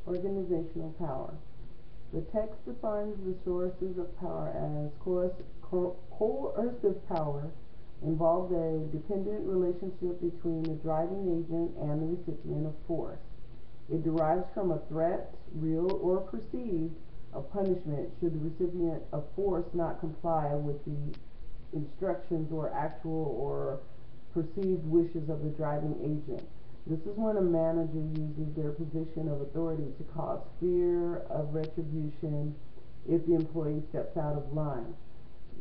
Organizational power. The text defines the sources of power as coercive power involves a dependent relationship between the driving agent and the recipient of force. It derives from a threat, real or perceived, of punishment should the recipient of force not comply with the instructions or actual or perceived wishes of the driving agent. This is when a manager uses their position of authority to cause fear of retribution if the employee steps out of line.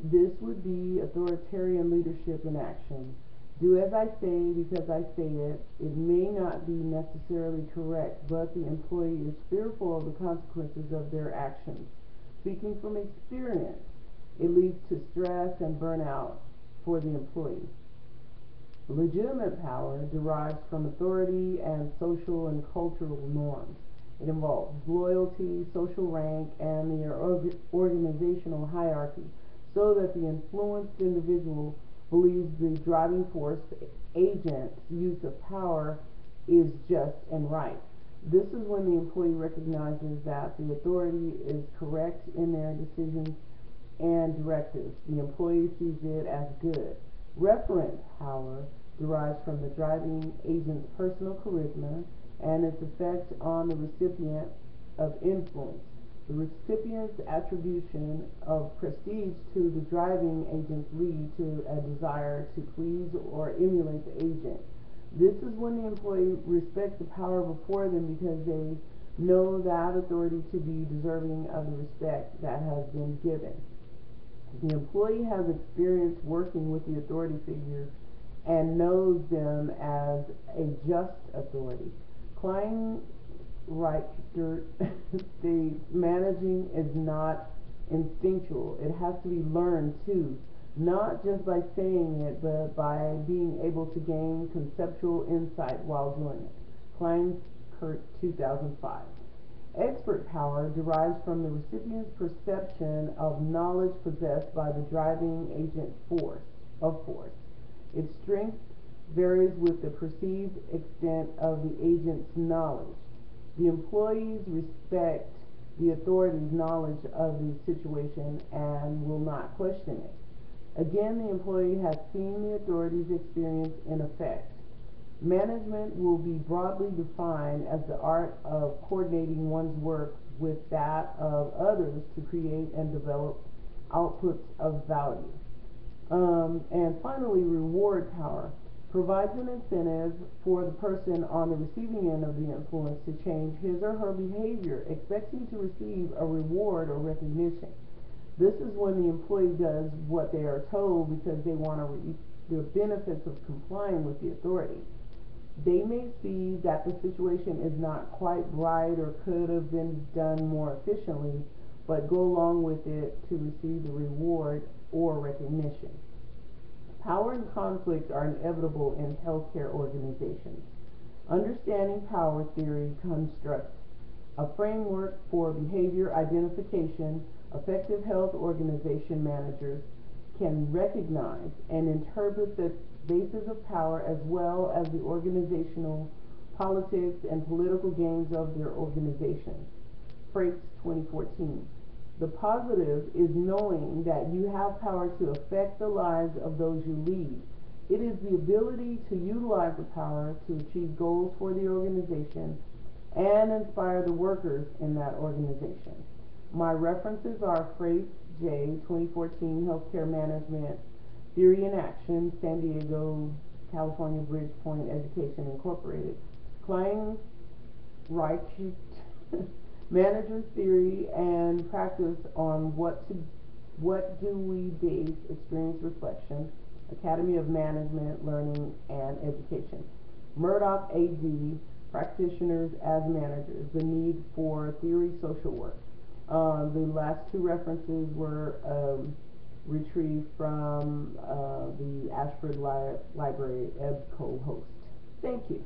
This would be authoritarian leadership in action. Do as I say because I say it. It may not be necessarily correct, but the employee is fearful of the consequences of their actions. Speaking from experience, it leads to stress and burnout for the employee. Legitimate power derives from authority and social and cultural norms. It involves loyalty, social rank, and the organizational hierarchy, so that the influenced individual believes the driving force agent's use of power is just and right. This is when the employee recognizes that the authority is correct in their decisions and directives. The employee sees it as good. Referent power derives from the driving agent's personal charisma and its effect on the recipient of influence. The recipient's attribution of prestige to the driving agents lead to a desire to please or emulate the agent. This is when the employee respects the power before them because they know that authority to be deserving of the respect that has been given. The employee has experience working with the authority figure and knows them as a just authority. Kleinreicher states managing is not instinctual. It has to be learned too, not just by saying it, but by being able to gain conceptual insight while doing it. Kleinkert, 2005. Expert power derives from the recipient's perception of knowledge possessed by the driving agent of force. Its strength varies with the perceived extent of the agent's knowledge. The employees respect the authority's knowledge of the situation and will not question it. Again, the employee has seen the authority's experience in effect. Management will be broadly defined as the art of coordinating one's work with that of others to create and develop outputs of value. And finally, reward power provides an incentive for the person on the receiving end of the influence to change his or her behavior, expecting to receive a reward or recognition. This is when the employee does what they are told because they want to reap the benefits of complying with the authority. They may see that the situation is not quite right or could have been done more efficiently, but go along with it to receive the reward or recognition. Power and conflict are inevitable in healthcare organizations. Understanding power theory constructs a framework for behavior identification. Effective health organization managers can recognize and interpret the bases of power as well as the organizational politics and political gains of their organization. Frakes, 2014. The positive is knowing that you have power to affect the lives of those you lead. It is the ability to utilize the power to achieve goals for the organization and inspire the workers in that organization. My references are Frakes, J., 2014, Healthcare Management Theory in Action, San Diego, California, Bridgepoint Education Incorporated. Kleinreicher, Manager's Theory and Practice on What Do We Base Experience Reflection, Academy of Management, Learning, and Education. Murdoch, A.D., Practitioners as Managers, The Need for Theory Social Work. The last two references were retrieved from the Ashford Library EBSCO host. Thank you.